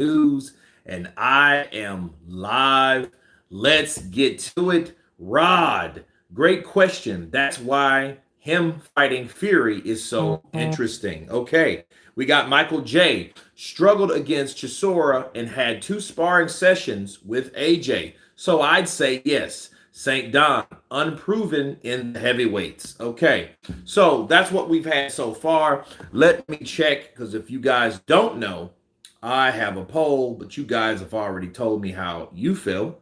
news, and I am live. Let's get to it. Rod, great question. That's why him fighting Fury is so interesting. Okay, we got Michael J. Struggled against Chisora and had two sparring sessions with AJ. So I'd say yes. St. Don, unproven in the heavyweights. Okay, so that's what we've had so far. Let me check, because if you guys don't know, I have a poll, but you guys have already told me how you feel.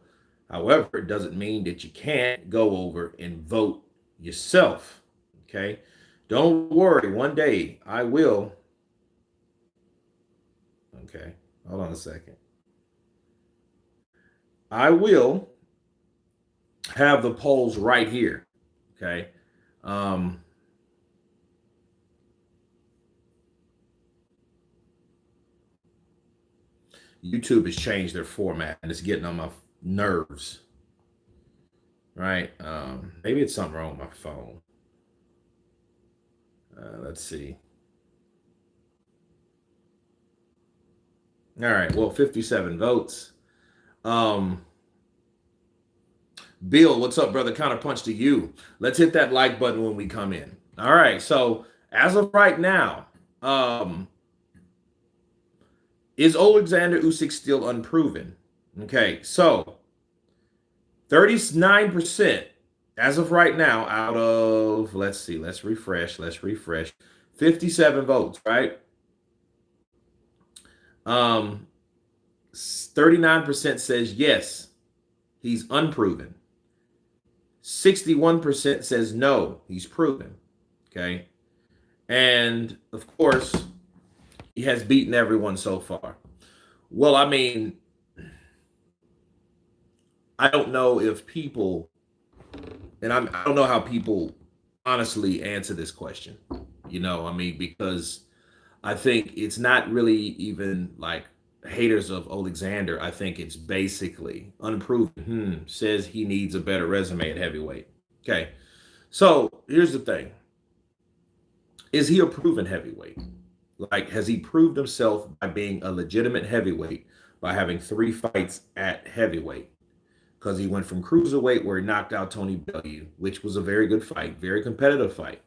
However, it doesn't mean that you can't go over and vote yourself. Okay, don't worry, one day I will. Okay, hold on a second. I will have the polls right here. Okay. Um, YouTube has changed their format and it's getting on my nerves. Right? Maybe it's something wrong with my phone. Let's see. All right. Well, 57 votes. Um, Bill, what's up, brother? Counterpunch to you. Let's hit that like button when we come in. All right. So as of right now, is Oleksandr Usyk still unproven? Okay. So 39% as of right now out of, let's see, let's refresh. 57 votes, right? 39% says yes, he's unproven. 61% says no, he's proven. Okay. And of course, he has beaten everyone so far. Well, I mean, I don't know if people, and I don't know how people honestly answer this question. I mean, because I think it's not really even like haters of Oleksandr. I think it's basically unproven. Says he needs a better resume at heavyweight. Okay. So here's the thing. Is he a proven heavyweight? Like, has he proved himself by being a legitimate heavyweight by having 3 fights at heavyweight? Because he went from cruiserweight, where he knocked out Tony Bellew, which was a very good fight, very competitive fight.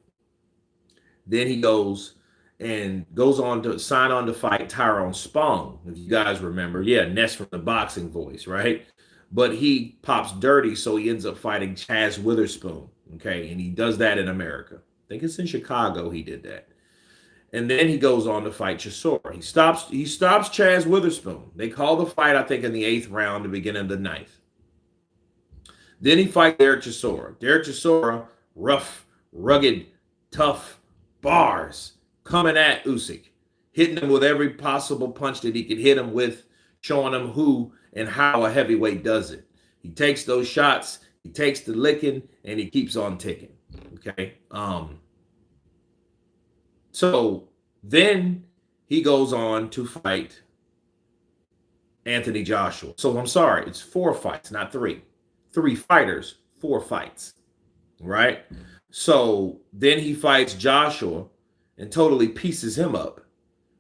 Then he goes on to sign on to fight Tyrone Spong, if you guys remember. Yeah, Ness from the Boxing Voice, right? But he pops dirty, so he ends up fighting Chaz Witherspoon. Okay, and he does that in America. I think it's in Chicago he did that. And then he goes on to fight Chisora. He stops Chaz Witherspoon. They call the fight, I think, in the 8th round, the beginning of the 9th. Then he fights Derek Chisora. Derek Chisora, rough, rugged, tough, bars coming at Usyk, hitting him with every possible punch that he could hit him with, showing him who and how a heavyweight does it. He takes those shots, he takes the licking, and he keeps on ticking. Okay. So then he goes on to fight Anthony Joshua. So I'm sorry, it's 4 fights, not 3. 3 fighters, 4 fights. Right? So then he fights Joshua and totally pieces him up.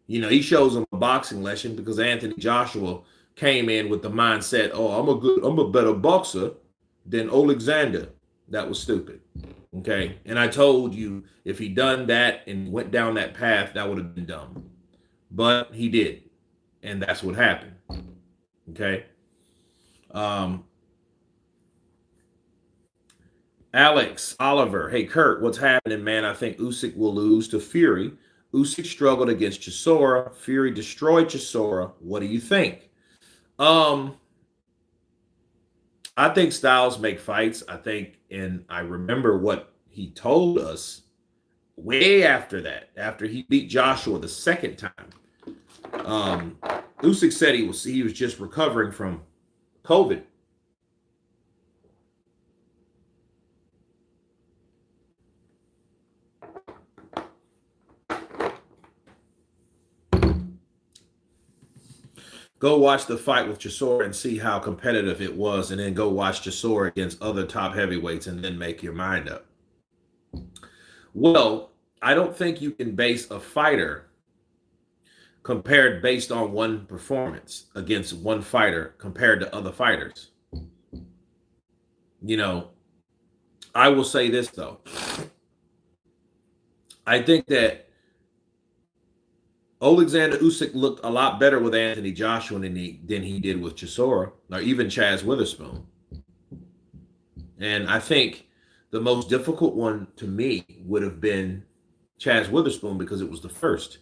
He shows him a boxing lesson because Anthony Joshua came in with the mindset, oh, I'm a better boxer than Oleksandr. That was stupid. Okay. And I told you if he done that and went down that path, that would have been dumb. But he did. And that's what happened. Okay. Alex Oliver, hey Kurt, what's happening, man? I think Usyk will lose to Fury. Usyk struggled against Chisora. Fury destroyed Chisora. What do you think? I think styles make fights. I think, and I remember what he told us way after that, after he beat Joshua the second time. Usyk said he was just recovering from COVID. Go watch the fight with Chisora and see how competitive it was, and then go watch Chisora against other top heavyweights and then make your mind up. Well, I don't think you can base a fighter compared based on one performance against one fighter compared to other fighters. You know, I will say this though. I think that Oleksandr Usyk looked a lot better with Anthony Joshua than he did with Chisora or even Chaz Witherspoon. And I think the most difficult one to me would have been Chaz Witherspoon because it was the first.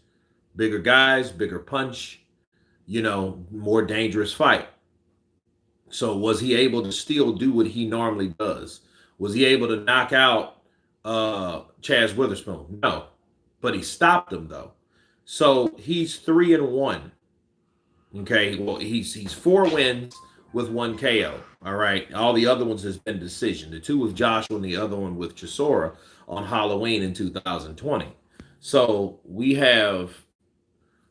Bigger guys, bigger punch, more dangerous fight. So was he able to still do what he normally does? Was he able to knock out Chaz Witherspoon? No. But he stopped him though. So he's 3-1. Okay. Well, he's 4 wins with 1 KO. All right. All the other ones has been decision. The 2 with Joshua and the other one with Chisora on Halloween in 2020. So we have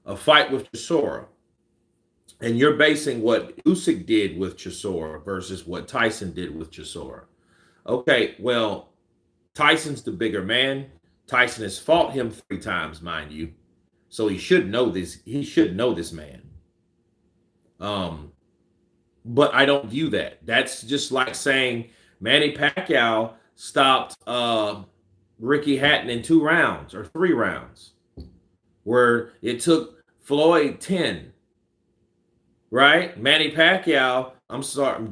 a fight with Chisora. And you're basing what Usyk did with Chisora versus what Tyson did with Chisora. Okay, well, Tyson's the bigger man. Tyson has fought him 3 times, mind you. So he should know this. He should know this man. But I don't view that. That's just like saying Manny Pacquiao stopped Ricky Hatton in 2 rounds or 3 rounds, where it took Floyd 10. Right? Manny Pacquiao,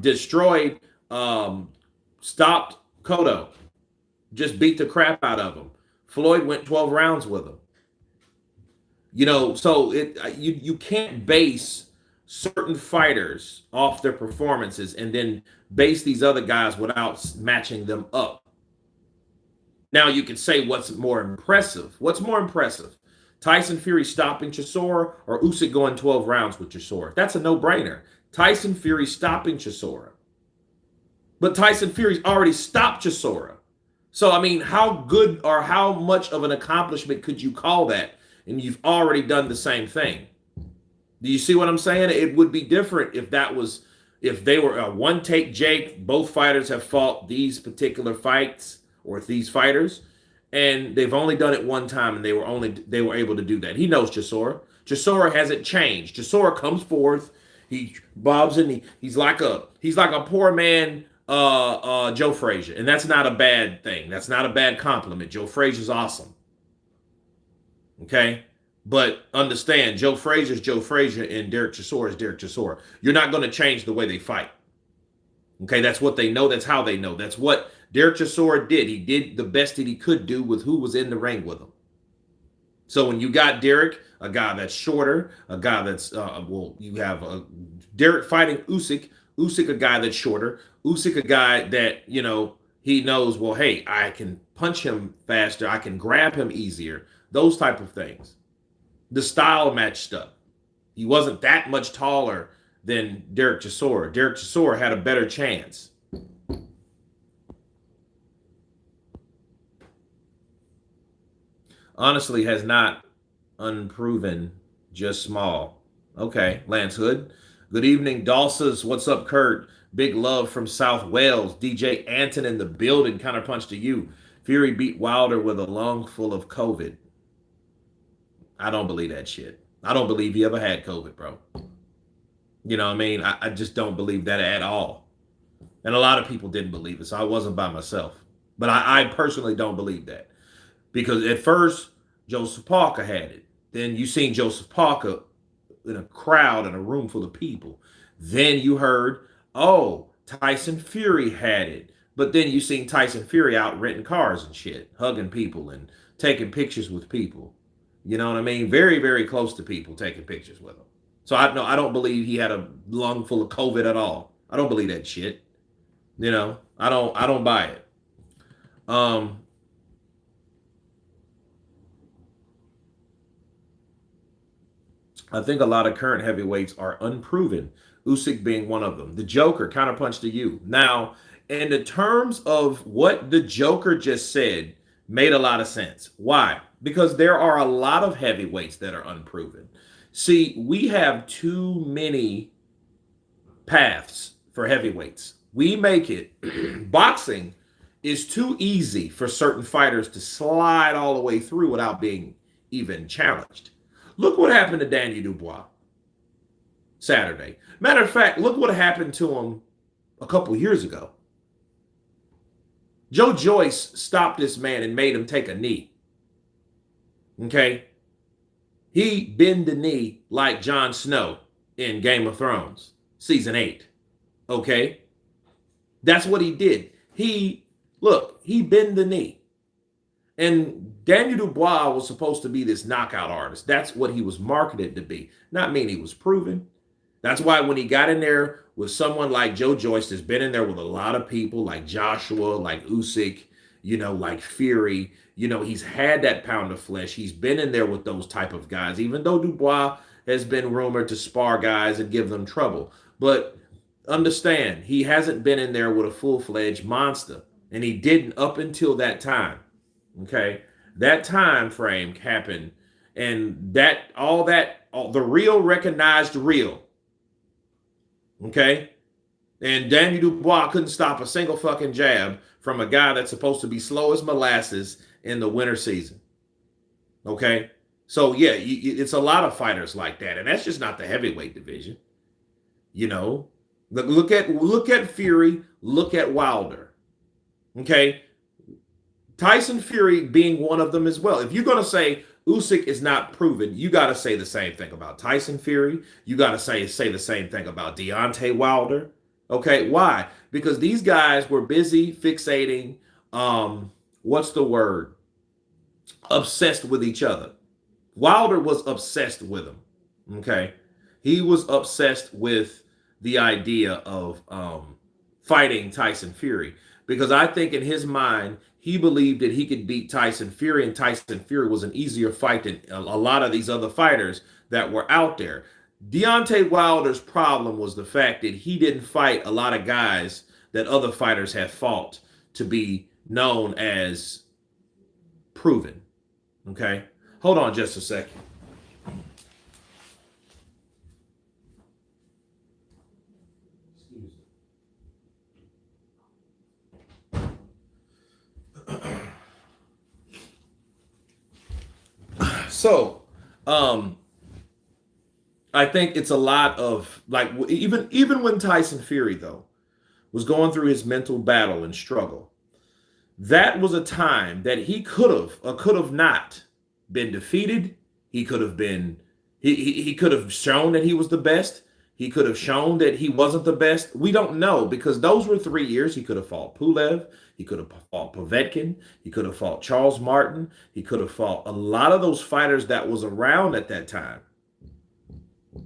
destroyed, stopped Cotto, just beat the crap out of him. Floyd went 12 rounds with him. So you can't base certain fighters off their performances and then base these other guys without matching them up. Now you can say what's more impressive. What's more impressive? Tyson Fury stopping Chisora or Usyk going 12 rounds with Chisora? That's a no-brainer. Tyson Fury stopping Chisora. But Tyson Fury's already stopped Chisora. So, I mean, how good or how much of an accomplishment could you call that? And you've already done the same thing. Do you see what I'm saying? It would be different if they were a one-take Jake. Both fighters have fought these particular fights or these fighters. And they've only done it 1 time, and they were able to do that. He knows Chisora. Chisora hasn't changed. Chisora comes forth, he bobs and he's like a poor man Joe Frazier, and that's not a bad thing. That's not a bad compliment. Joe Frazier's awesome. Okay, but understand, Joe Frazier's Joe Frazier, and Derek Chisora is Derek Chisora. You're not going to change the way they fight. Okay, that's what they know. That's how they know. That's what Derek Chisora did. He did the best that he could do with who was in the ring with him. So when you got Derek, a guy that's shorter, a guy that's, you have Derek fighting Usyk, a guy that's shorter, Usyk, a guy that, he knows, well, hey, I can punch him faster, I can grab him easier, those type of things. The style matched up. He wasn't that much taller than Derek Chisora. Derek Chisora had a better chance. Honestly, has not unproven, just small. Okay, Lance Hood. Good evening, Dulces. What's up, Kurt? Big love from South Wales. DJ Anton in the building. Counterpunch to you. Fury beat Wilder with a lung full of COVID. I don't believe that shit. I don't believe he ever had COVID, bro. You know what I mean? I just don't believe that at all. And a lot of people didn't believe it, so I wasn't by myself. But I personally don't believe that. Because at first, Joseph Parker had it. Then you seen Joseph Parker in a crowd, in a room full of people. Then you heard, oh, Tyson Fury had it. But then you seen Tyson Fury out renting cars and shit, hugging people and taking pictures with people. You know what I mean? Very, very close to people, taking pictures with him. So I don't believe he had a lung full of COVID at all. I don't believe that shit. I don't buy it. I think a lot of current heavyweights are unproven, Usyk being one of them. The Joker, counterpunch to you. Now, in the terms of what the Joker just said, made a lot of sense. Why? Because there are a lot of heavyweights that are unproven. See, we have too many paths for heavyweights. We make it, boxing is too easy for certain fighters to slide all the way through without being even challenged. Look what happened to Daniel Dubois Saturday. Matter of fact, look what happened to him a couple years ago. Joe Joyce stopped this man and made him take a knee. Okay? He bent the knee like Jon Snow in Game of Thrones, season 8. Okay? That's what he did. He bent the knee. And Daniel Dubois was supposed to be this knockout artist. That's what he was marketed to be. Not mean he was proven. That's why when he got in there with someone like Joe Joyce, that's been in there with a lot of people like Joshua, like Usyk, like Fury, he's had that pound of flesh. He's been in there with those type of guys, even though Dubois has been rumored to spar guys and give them trouble. But understand, he hasn't been in there with a full-fledged monster, and he didn't up until that time. Okay, that time frame happened, and the real recognized real. Okay, and Daniel Dubois couldn't stop a single fucking jab from a guy that's supposed to be slow as molasses in the winter season. Okay, so yeah, it's a lot of fighters like that, and that's just not the heavyweight division. Look at Fury, look at Wilder. Okay. Tyson Fury being one of them as well. If you're going to say Usyk is not proven, you got to say the same thing about Tyson Fury. You got to say the same thing about Deontay Wilder. Okay, why? Because these guys were busy fixating, what's the word? Obsessed with each other. Wilder was obsessed with him. Okay, he was obsessed with the idea of fighting Tyson Fury, because I think in his mind, he believed that he could beat Tyson Fury, and Tyson Fury was an easier fight than a lot of these other fighters that were out there. Deontay Wilder's problem was the fact that he didn't fight a lot of guys that other fighters have fought to be known as proven. Okay? Hold on just a second. So, I think it's a lot of like even when Tyson Fury though was going through his mental battle and struggle, that was a time that he could have not been defeated. He could have been he could have shown that he was the best. He could have shown that he wasn't the best. We don't know, because those were 3 years. He could have fought Pulev. He could have fought Povetkin. He could have fought Charles Martin. He could have fought a lot of those fighters that was around at that time.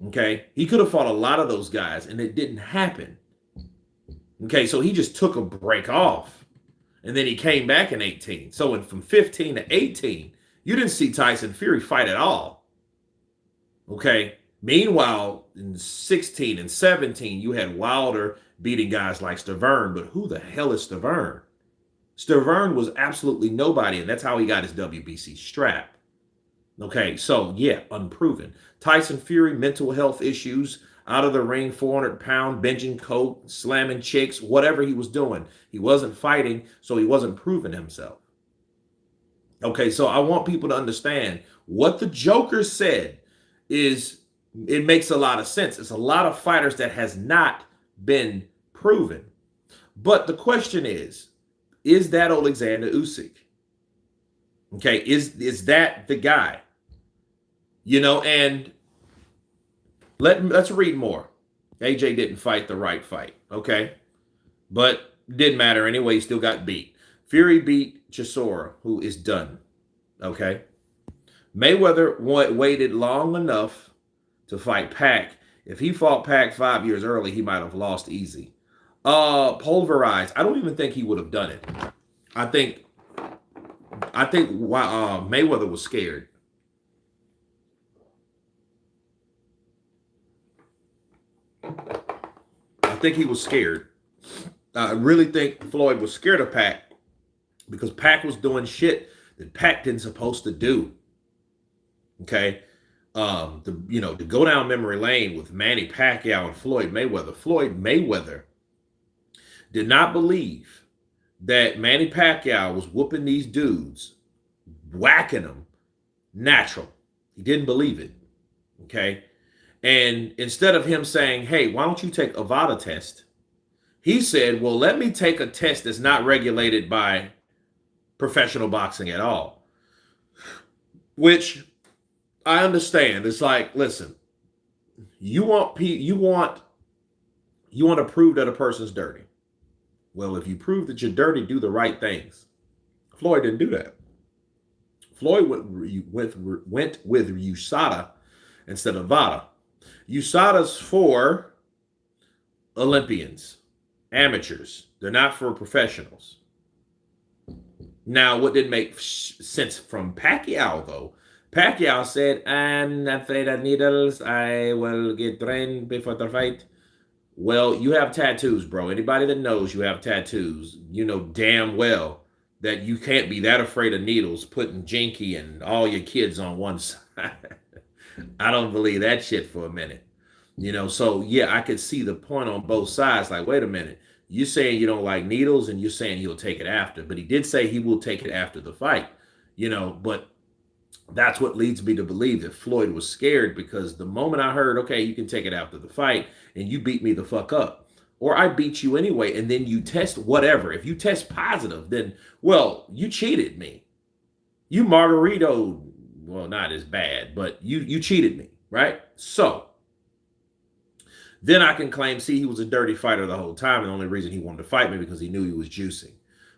Okay? He could have fought a lot of those guys, and it didn't happen. Okay, so he just took a break off, and then he came back in 18. So from 15 to 18, you didn't see Tyson Fury fight at all. Okay? Meanwhile, in 16 and 17, you had Wilder beating guys like Stavern, but who the hell is Stavern? Stavern was absolutely nobody, and that's how he got his WBC strap. Okay, so yeah, unproven. Tyson Fury, mental health issues, out of the ring, 400-pound, benching coke, slamming chicks, whatever he was doing. He wasn't fighting, so he wasn't proving himself. Okay, so I want people to understand what the Joker said is, it makes a lot of sense. It's a lot of fighters that has not been proven. But the question is that Oleksandr Usyk? Okay, is that the guy? And let's read more. AJ didn't fight the right fight, okay? But didn't matter anyway, he still got beat. Fury beat Chisora, who is done, okay? Mayweather waited long enough to fight Pac. If he fought Pac 5 years early, he might have lost easy. Pulverized. I don't even think he would have done it. I think Mayweather was scared. I think he was scared. I really think Floyd was scared of Pac, because Pac was doing shit that Pac didn't supposed to do. Okay. To go down memory lane with Manny Pacquiao and Floyd Mayweather. Floyd Mayweather did not believe that Manny Pacquiao was whooping these dudes, whacking them natural. He didn't believe it. Okay. And instead of him saying, hey, why don't you take a VADA test? He said, well, let me take a test that's not regulated by professional boxing at all, which I understand. It's like, listen, you want to prove that a person's dirty. Well, if you prove that you're dirty, do the right things. Floyd didn't do that. Floyd went with USADA instead of VADA. USADA's for Olympians, amateurs. They're not for professionals. Now, what didn't make sense from Pacquiao, though, Pacquiao said, I'm not afraid of needles. I will get trained before the fight. Well, you have tattoos, bro. Anybody that knows you have tattoos, you know damn well that you can't be that afraid of needles putting Jinky and all your kids on one side. I don't believe that shit for a minute. So yeah, I could see the point on both sides. Like, wait a minute. You're saying you don't like needles and you're saying he'll take it after. But he did say he will take it after the fight. But that's what leads me to believe that Floyd was scared, because the moment I heard, okay, you can take it after the fight and you beat me the fuck up, or I beat you anyway, and then you test whatever. If you test positive, then, well, you cheated me. You margarito, well, not as bad, but you cheated me, right? So then I can claim, see, he was a dirty fighter the whole time, and the only reason he wanted to fight me because he knew he was juicing.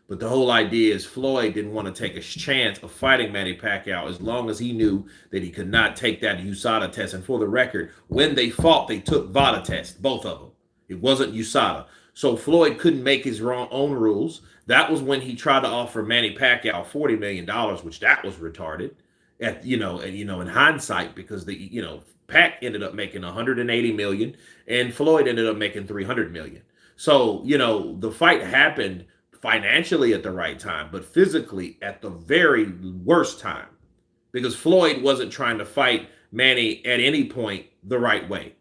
But the whole idea is Floyd didn't want to take a chance of fighting Manny Pacquiao as long as he knew that he could not take that USADA test. And for the record, when they fought, they took VADA tests, both of them. It wasn't USADA. So Floyd couldn't make his own rules. That was when he tried to offer Manny Pacquiao $40 million, which that was retarded. In hindsight, because Pac ended up making $180 million and Floyd ended up making $300 million. So, the fight happened financially at the right time, but physically at the very worst time, because Floyd wasn't trying to fight Manny at any point the right way.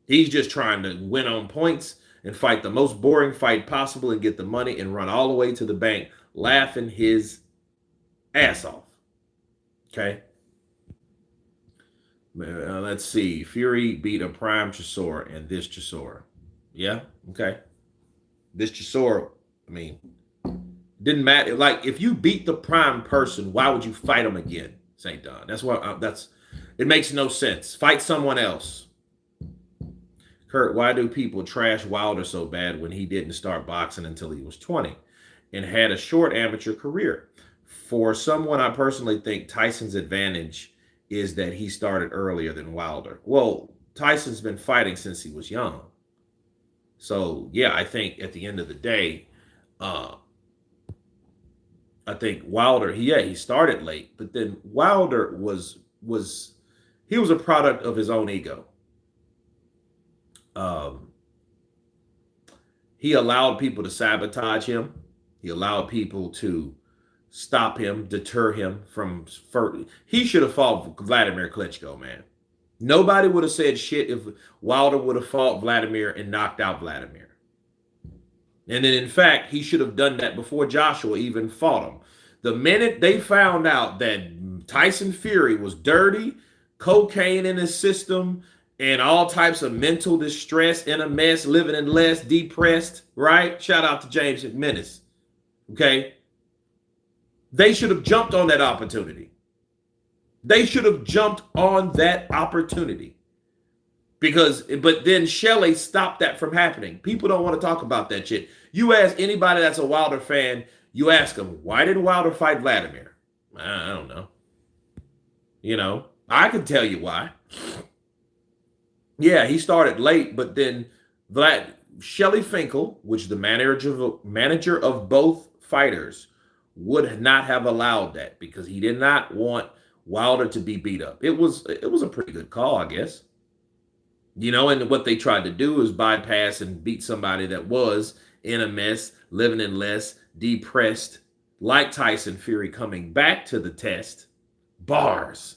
He's just trying to win on points and fight the most boring fight possible and get the money and run all the way to the bank laughing his ass off. Okay. Let's see. Fury beat a prime Chisora and this Chisora. Yeah. Okay. This Chisora, didn't matter. Like, if you beat the prime person, why would you fight him again, St. Don? That's what. It makes no sense. Fight someone else. Kurt, why do people trash Wilder so bad when he didn't start boxing until he was 20 and had a short amateur career? For someone, I personally think Tyson's advantage is that he started earlier than Wilder. Well, Tyson's been fighting since he was young. So, yeah, I think at the end of the day, I think Wilder, he started late, but then Wilder was a product of his own ego. He allowed people to sabotage him. He allowed people to stop him, deter him from. He should have fought Vladimir Klitschko, man. Nobody would have said shit if Wilder would have fought Vladimir and knocked out Vladimir. And then, in fact, he should have done that before Joshua even fought him. The minute they found out that Tyson Fury was dirty, cocaine in his system, and all types of mental distress, in a mess, living in less, depressed, right? Shout out to James McManus. Okay? They should have jumped on that opportunity. They should have jumped on that opportunity. But then Shelley stopped that from happening. People don't want to talk about that shit. You ask anybody that's a Wilder fan, you ask them, why did Wilder fight Vladimir? I don't know. I can tell you why. Yeah, he started late, but then Shelley Finkel, which is the manager of both fighters, would not have allowed that because he did not want Wilder to be beat up. It was a pretty good call, I guess. And what they tried to do is bypass and beat somebody that was in a mess, living in less, depressed, like Tyson Fury, coming back to the test, bars,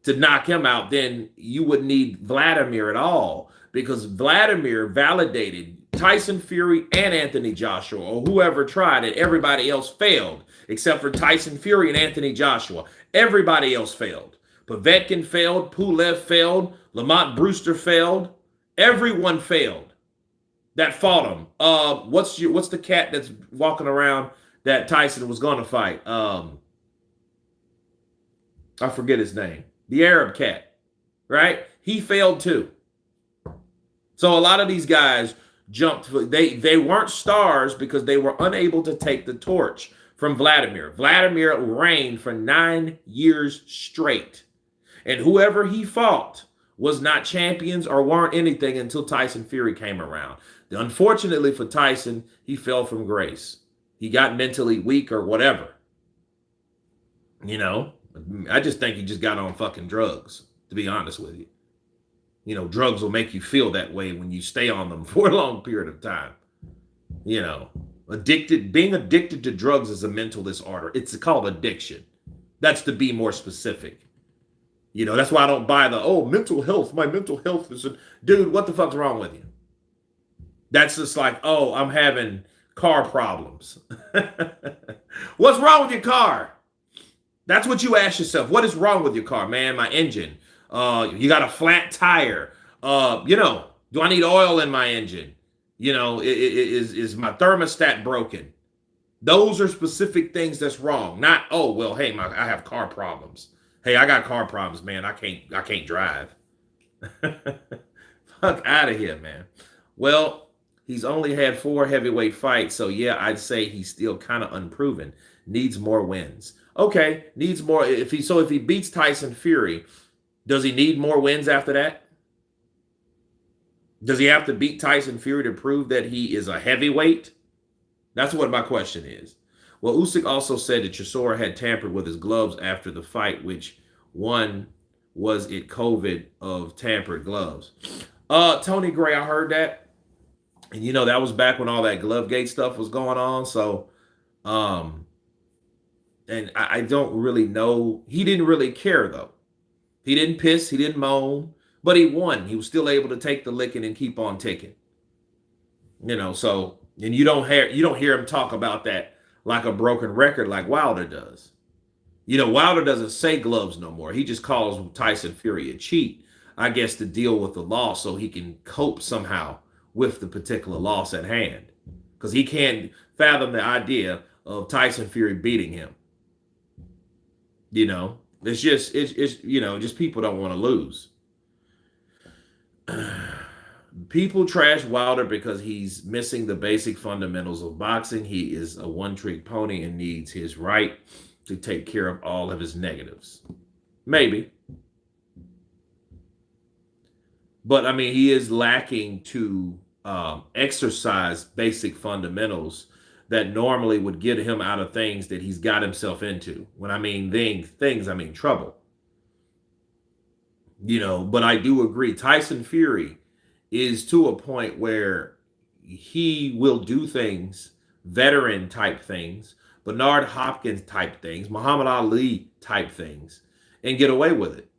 to knock him out. Then you wouldn't need Vladimir at all, because Vladimir validated Tyson Fury and Anthony Joshua, or whoever tried it. Everybody else failed except for Tyson Fury and Anthony Joshua. Everybody else failed. Povetkin failed. Pulev failed. Lamont Brewster failed. Everyone failed that fought him. What's the cat that's walking around that Tyson was going to fight? I forget his name. The Arab cat, right? He failed too. So a lot of these guys jumped. They weren't stars because they were unable to take the torch from Vladimir. Vladimir reigned for 9 years straight. And whoever he fought was not champions or weren't anything until Tyson Fury came around. Unfortunately for Tyson, he fell from grace. He got mentally weak or whatever. You know, I just think he just got on fucking drugs, to be honest with you. You know, drugs will make you feel that way when you stay on them for a long period of time. You know, being addicted to drugs is a mental disorder. It's called addiction. That's to be more specific. You know, that's why I don't buy mental health. My mental health is dude, what the fuck's wrong with you? That's just like, I'm having car problems. What's wrong with your car? That's what you ask yourself. What is wrong with your car, man? My engine. You got a flat tire. Do I need oil in my engine? You know, is my thermostat broken? Those are specific things that's wrong. Not, hey, I have car problems. Hey, I got car problems, man. I can't drive. Fuck out of here, man. Well, he's only had 4 heavyweight fights, so yeah, I'd say he's still kind of unproven. Needs more wins. Okay, needs more. If he beats Tyson Fury, does he need more wins after that? Does he have to beat Tyson Fury to prove that he is a heavyweight? That's what my question is. Well, Usyk also said that Chisora had tampered with his gloves after the fight, which one was it COVID of tampered gloves? Tony Gray, I heard that. And you know, that was back when all that Glovegate stuff was going on. So, and I don't really know. He didn't really care though. He didn't piss, he didn't moan, but he won. He was still able to take the licking and keep on ticking. You know, so, and you don't hear him talk about that like a broken record like Wilder does. You know, Wilder doesn't say gloves no more. He just calls Tyson Fury a cheat, I guess, to deal with the loss so he can cope somehow with the particular loss at hand. Because he can't fathom the idea of Tyson Fury beating him. You know, it's just people don't want to lose. People trash Wilder because he's missing the basic fundamentals of boxing. He is a one-trick pony and needs his right to take care of all of his negatives. Maybe. But, I mean, he is lacking to exercise basic fundamentals that normally would get him out of things that he's got himself into. When I mean things, I mean trouble. You know, but I do agree. Tyson Fury is to a point where he will do things, veteran type things, Bernard Hopkins type things, Muhammad Ali type things, and get away with it.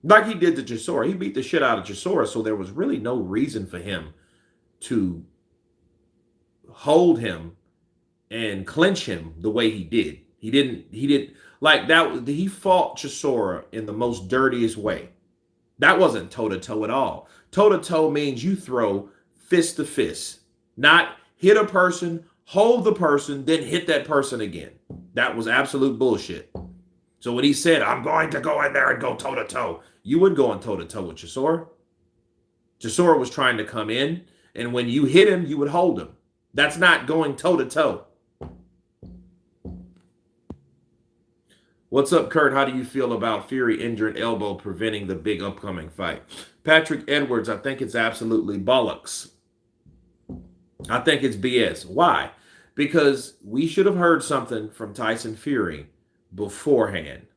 Like he did to Chisora. He beat the shit out of Chisora, so there was really no reason for him to hold him and clinch him the way he did. He didn't like that. He fought Chisora in the most dirtiest way. That wasn't toe-to-toe at all. Toe-to-toe means you throw fist to fist, not hit a person, hold the person, then hit that person again. That was absolute bullshit. So when he said, I'm going to go in there and go toe-to-toe, you would go on toe-to-toe with Chisora. Chisora was trying to come in, and when you hit him, you would hold him. That's not going toe-to-toe. What's up, Kurt? How do you feel about Fury injured elbow preventing the big upcoming fight? Patrick Edwards, I think it's absolutely bollocks. I think it's BS. Why? Because we should have heard something from Tyson Fury beforehand.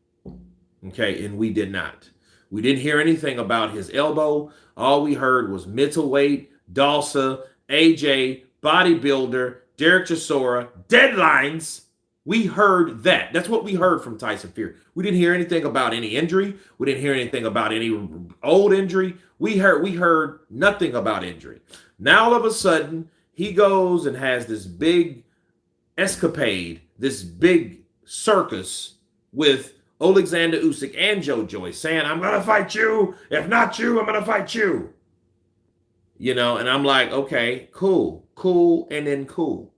Okay, and we did not. We didn't hear anything about his elbow. All we heard was middleweight, Dalsa, AJ, bodybuilder, Derek Chisora, deadlines. We heard that. That's what we heard from Tyson Fury. We didn't hear anything about any injury. We didn't hear anything about any old injury. We heard nothing about injury. Now all of a sudden, he goes and has this big escapade, this big circus with Oleksandr Usyk and Joe Joyce saying, I'm going to fight you. If not you, I'm going to fight you. You know, and I'm like, okay, cool, and then cool.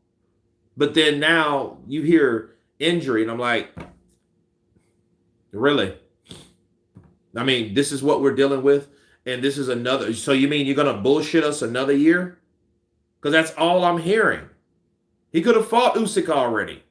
But then now you hear injury, and I'm like, really? I mean, this is what we're dealing with, and this is another. So you mean you're going to bullshit us another year? Because that's all I'm hearing. He could have fought Usyk already.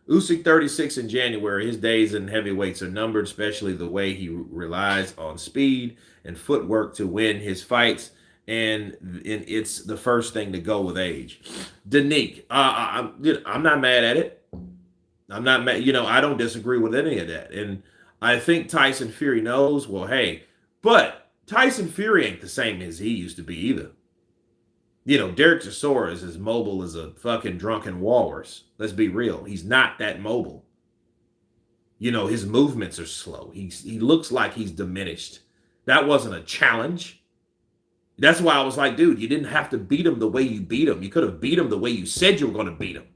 Usyk 36 in January. His days in heavyweights are numbered, especially the way he relies on speed and footwork to win his fights. And it's the first thing to go with age. Danique, I'm not mad at it. I'm not mad. You know, I don't disagree with any of that. And I think Tyson Fury knows, well, hey, but Tyson Fury ain't the same as he used to be either. You know, Derek Chisora is as mobile as a fucking drunken walrus. Let's be real. He's not that mobile. You know, his movements are slow. He looks like he's diminished. That wasn't a challenge. That's why I was like, dude, you didn't have to beat him the way you beat him. You could have beat him the way you said you were going to beat him.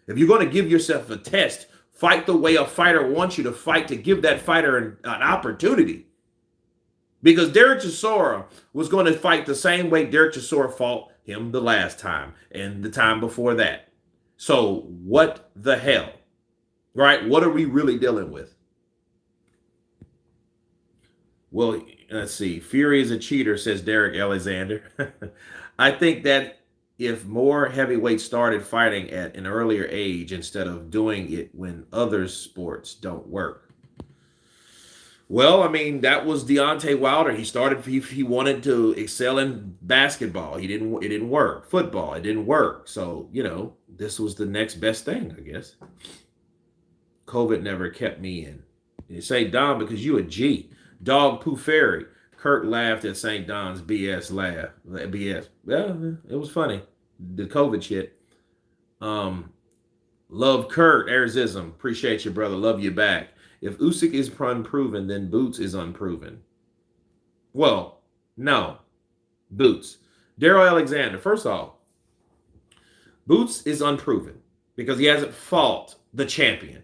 If you're going to give yourself a test, fight the way a fighter wants you to fight to give that fighter an opportunity. Because Derek Chisora was going to fight the same way Derek Chisora fought him the last time and the time before that. So what the hell, right? What are we really dealing with? Well, let's see. Fury is a cheater, says Derek Alexander. I think that if more heavyweights started fighting at an earlier age instead of doing it when other sports don't work. Well, I mean, that was Deontay Wilder. He wanted to excel in basketball. It didn't work. Football, it didn't work. So, you know, this was the next best thing, I guess. COVID never kept me in. You say, Don, because you a G. Dog Pooh Fairy. Kurt laughed at St. Don's BS laugh. BS. Well, it was funny. The COVID shit. Love Kurt, Arizism. Appreciate you, brother. Love you back. If Usyk is unproven, then Boots is unproven. Well, no. Boots. Daryl Alexander. First off, Boots is unproven because he hasn't fought the champion.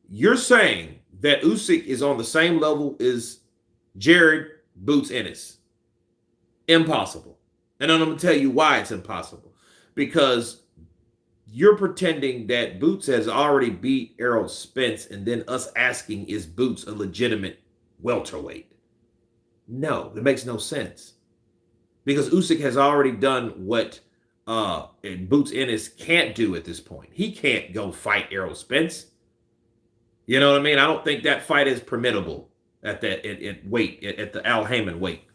You're saying that Usyk is on the same level as Jared Boots Ennis. Impossible. And I'm going to tell you why it's impossible. Because you're pretending that Boots has already beat Errol Spence, and then us asking, is Boots a legitimate welterweight? No, it makes no sense. Because Usyk has already done what Boots Ennis can't do at this point. He can't go fight Errol Spence. You know what I mean? I don't think that fight is permittable at that weight, at the Al Heyman weight.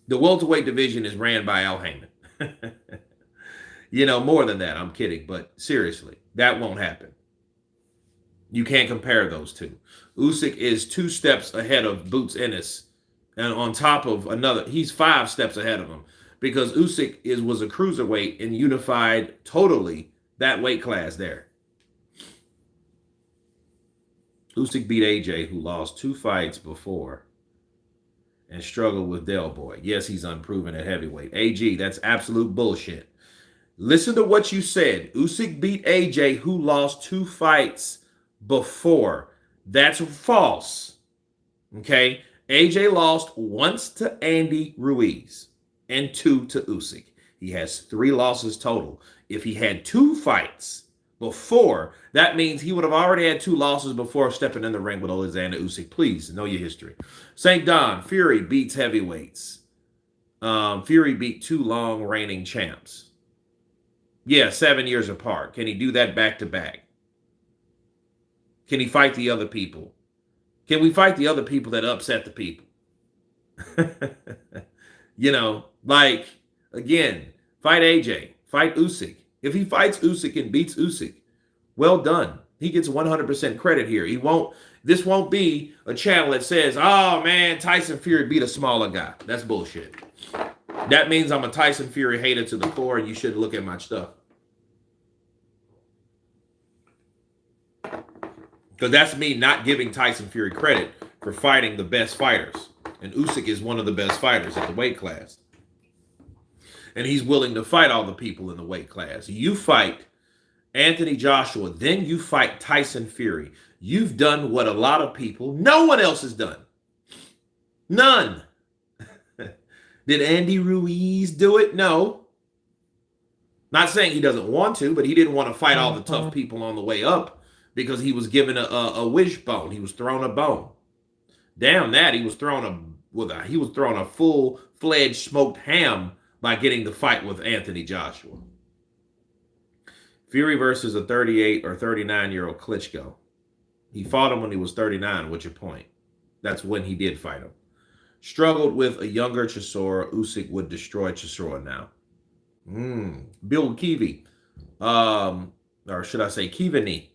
The welterweight division is ran by Al Heyman. You know, more than that, I'm kidding. But seriously, that won't happen. You can't compare those two. Usyk is 2 steps ahead of Boots Ennis. And on top of another, he's 5 steps ahead of him. Because Usyk was a cruiserweight and unified totally that weight class there. Usyk beat AJ, who lost 2 fights before and struggled with Del Boy. Yes, he's unproven at heavyweight. AG, that's absolute bullshit. Listen to what you said. Usyk beat AJ, who lost 2 fights before. That's false. Okay? AJ lost once to Andy Ruiz and 2 to Usyk. He has 3 losses total. If he had 2 fights before, that means he would have already had 2 losses before stepping in the ring with Oleksandr Usyk. Please know your history. St. Don, Fury beats heavyweights. Fury beat 2 long reigning champs. Yeah, 7 years apart. Can he do that back to back? Can he fight the other people? Can we fight the other people that upset the people? You know, like, again, fight AJ, fight Usyk. If he fights Usyk and beats Usyk, well done. He gets 100% credit here. This won't be a channel that says, oh man, Tyson Fury beat a smaller guy. That's bullshit. That means I'm a Tyson Fury hater to the core and you shouldn't look at my stuff. Because that's me not giving Tyson Fury credit for fighting the best fighters. And Usyk is one of the best fighters at the weight class. And he's willing to fight all the people in the weight class. You fight Anthony Joshua, then you fight Tyson Fury. You've done what a lot of people, no one else has done. None. Did Andy Ruiz do it? No. Not saying he doesn't want to, but he didn't want to fight all the tough people on the way up because he was given a wishbone. He was thrown a bone. Damn that, he was thrown a full-fledged smoked ham by getting the fight with Anthony Joshua. Fury versus a 38 or 39-year-old Klitschko. He fought him when he was 39. What's your point? That's when he did fight him. Struggled with a younger Chisora. Usyk would destroy Chisora now. Bill Kiwi. Or should I say Kivani?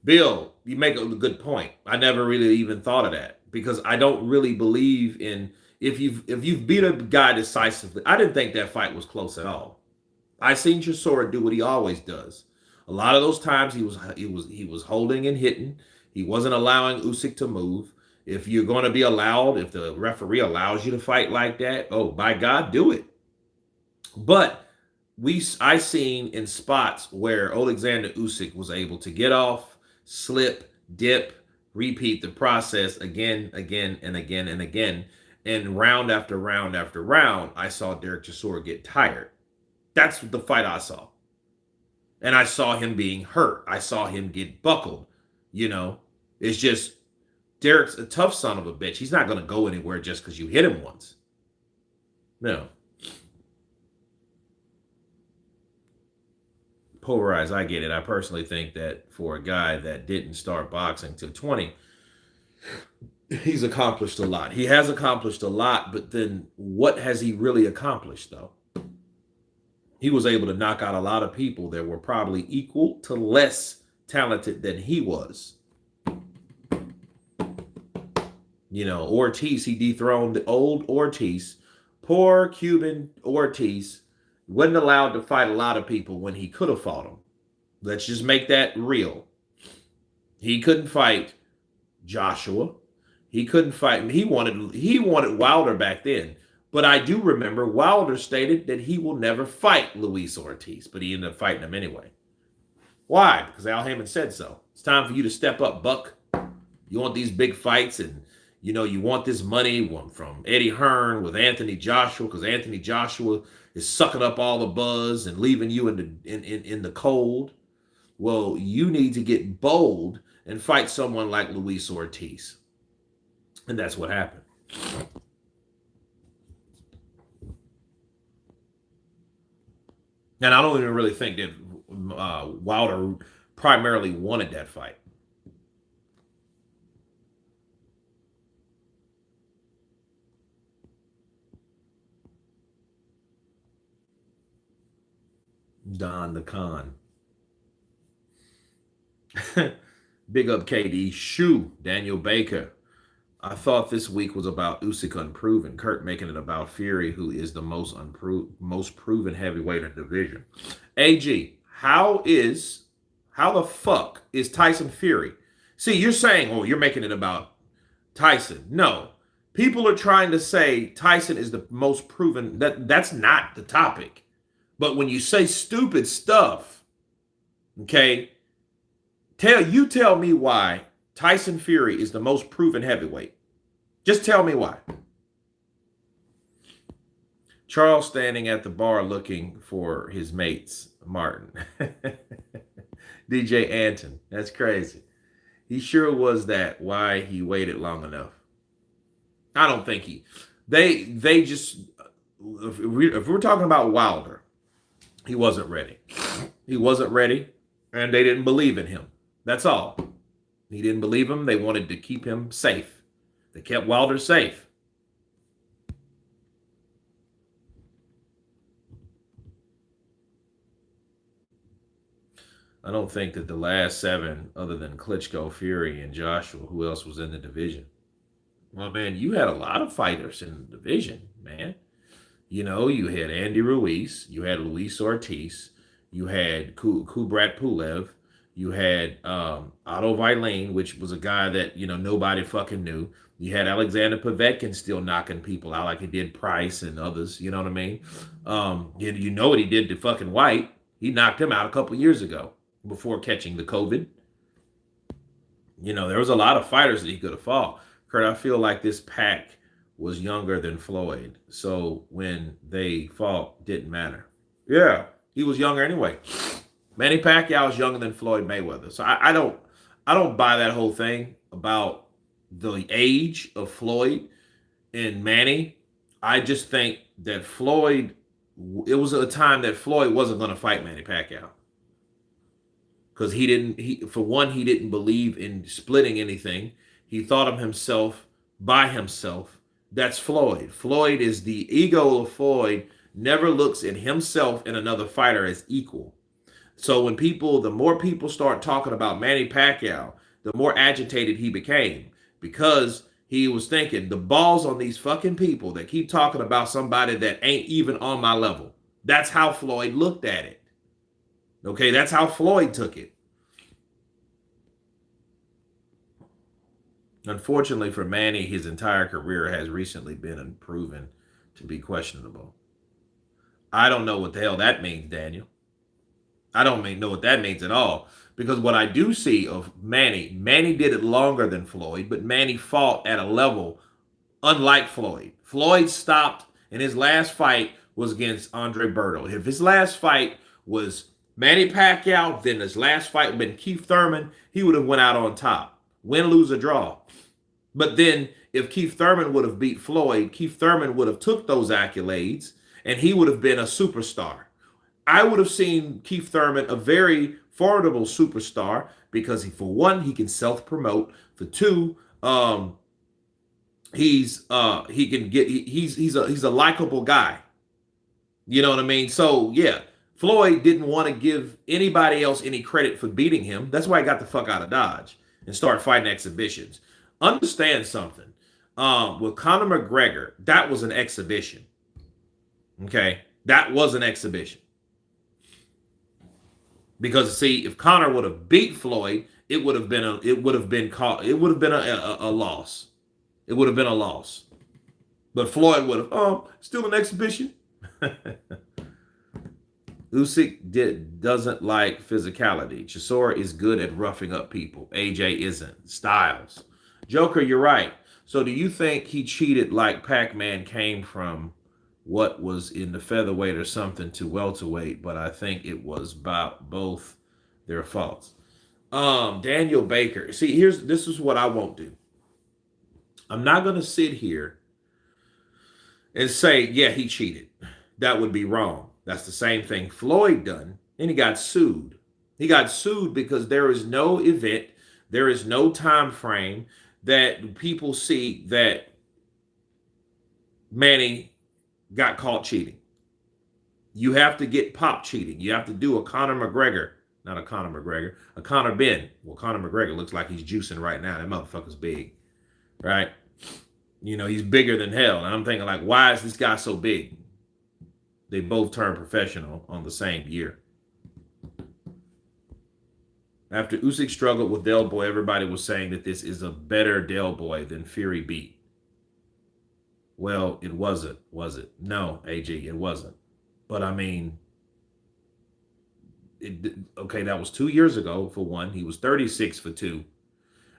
Bill, you make a good point. I never really even thought of that because I don't really believe in if you've beat a guy decisively. I didn't think that fight was close at all. I seen Chisora do what he always does. A lot of those times he was holding and hitting. He wasn't allowing Usyk to move. If you're going to be allowed, if the referee allows you to fight like that, oh, by God, do it. But I seen in spots where Oleksandr Usyk was able to get off, slip, dip, repeat the process again, and again. And round after round after round, I saw Derek Chisora get tired. That's the fight I saw. And I saw him being hurt. I saw him get buckled. It's just Derek's a tough son of a bitch. He's not going to go anywhere just because you hit him once. No. Polarized, I get it. I personally think that for a guy that didn't start boxing till 20, he's accomplished a lot. He has accomplished a lot, but then what has he really accomplished, though? He was able to knock out a lot of people that were probably equal to less talented than he was. Ortiz, he dethroned the old Ortiz. Poor Cuban Ortiz wasn't allowed to fight a lot of people when he could have fought them. Let's just make that real. He couldn't fight Joshua. He couldn't fight. He wanted Wilder back then. But I do remember Wilder stated that he will never fight Luis Ortiz, but he ended up fighting him anyway. Why? Because Al Haymon said so. It's time for you to step up, Buck. You want these big fights, and you want this money from Eddie Hearn with Anthony Joshua, because Anthony Joshua is sucking up all the buzz and leaving you in the cold. Well, you need to get bold and fight someone like Luis Ortiz. And that's what happened. And I don't even really think that Wilder primarily wanted that fight. Don the Con. Big up KD. Shoe. Daniel Baker. I thought this week was about Usyk Unproven. Kurt making it about Fury, who is the most proven heavyweight in the division. AG, how the fuck is Tyson Fury? See, you're saying, you're making it about Tyson. No. People are trying to say Tyson is the most proven. That's not the topic. But when you say stupid stuff, okay, tell me why Tyson Fury is the most proven heavyweight. Just tell me why. Charles standing at the bar looking for his mates, Martin. DJ Anton. That's crazy. He sure was that. Why he waited long enough. I don't think they just, if we're talking about Wilder, he wasn't ready. He wasn't ready, and they didn't believe in him. That's all. He didn't believe him. They wanted to keep him safe. They kept Wilder safe. I don't think that the last 7, other than Klitschko, Fury, and Joshua, who else was in the division? Well, man, you had a lot of fighters in the division, man. You had Andy Ruiz. You had Luis Ortiz. You had Kubrat Pulev. You had Otto Vailane, which was a guy that, nobody fucking knew. You had Alexander Povetkin still knocking people out like he did Price and others. You know what I mean? You know what he did to fucking White. He knocked him out a couple years ago. before catching the COVID. There was a lot of fighters that he could have fought. Kurt, I feel like this Pac was younger than Floyd, so when they fought, didn't matter. Yeah, he was younger anyway. Manny Pacquiao is younger than Floyd Mayweather, so I don't buy that whole thing about the age of Floyd and Manny. I just think that Floyd, it was a time that Floyd wasn't going to fight Manny Pacquiao because he didn't believe in splitting anything. He thought of himself by himself. That's Floyd. Floyd is the ego of Floyd. Never looks at himself and another fighter as equal. So the more people start talking about Manny Pacquiao, the more agitated he became because he was thinking the balls on these fucking people that keep talking about somebody that ain't even on my level. That's how Floyd looked at it. Okay, that's how Floyd took it. Unfortunately for Manny, his entire career has recently been unproven to be questionable. I don't know what the hell that means, Daniel. I don't know what that means at all. Because what I do see of Manny did it longer than Floyd, but Manny fought at a level unlike Floyd. Floyd stopped, and his last fight was against Andre Berto. If his last fight was Manny Pacquiao, then his last fight would have been Keith Thurman, he would have went out on top. Win, lose, or draw. But then if Keith Thurman would have beat Floyd, Keith Thurman would have took those accolades, and he would have been a superstar. I would have seen Keith Thurman a very formidable superstar because for one, he can self-promote. For two, he's a likable guy. You know what I mean? So yeah, Floyd didn't want to give anybody else any credit for beating him. That's why he got the fuck out of Dodge and started fighting exhibitions. Understand something. With Conor McGregor, that was an exhibition. Okay, that was an exhibition. Because see, if Conor would have beat Floyd, it would have been a loss. It would have been a loss. But Floyd would have, still an exhibition. Usyk doesn't like physicality. Chisora is good at roughing up people. AJ isn't. Styles. Joker, you're right. So do you think he cheated like Pac-Man came from what was in the featherweight or something to welterweight? But I think it was about both their faults. Daniel Baker. See, this is what I won't do. I'm not going to sit here and say, yeah, he cheated. That would be wrong. That's the same thing Floyd done, and he got sued. He got sued because there is no event, there is no time frame that people see that Manny got caught cheating. You have to get pop cheating. You have to do a Conor McGregor, not a Conor McGregor, a Conor Ben. Well, Conor McGregor looks like he's juicing right now. That motherfucker's big, right? He's bigger than hell. And I'm thinking, like, why is this guy so big? They both turned professional on the same year. After Usyk struggled with Del Boy, everybody was saying that this is a better Del Boy than Fury beat. Well, it wasn't, was it? No, AG, it wasn't. But I mean, that was 2 years ago for one. He was 36 for two.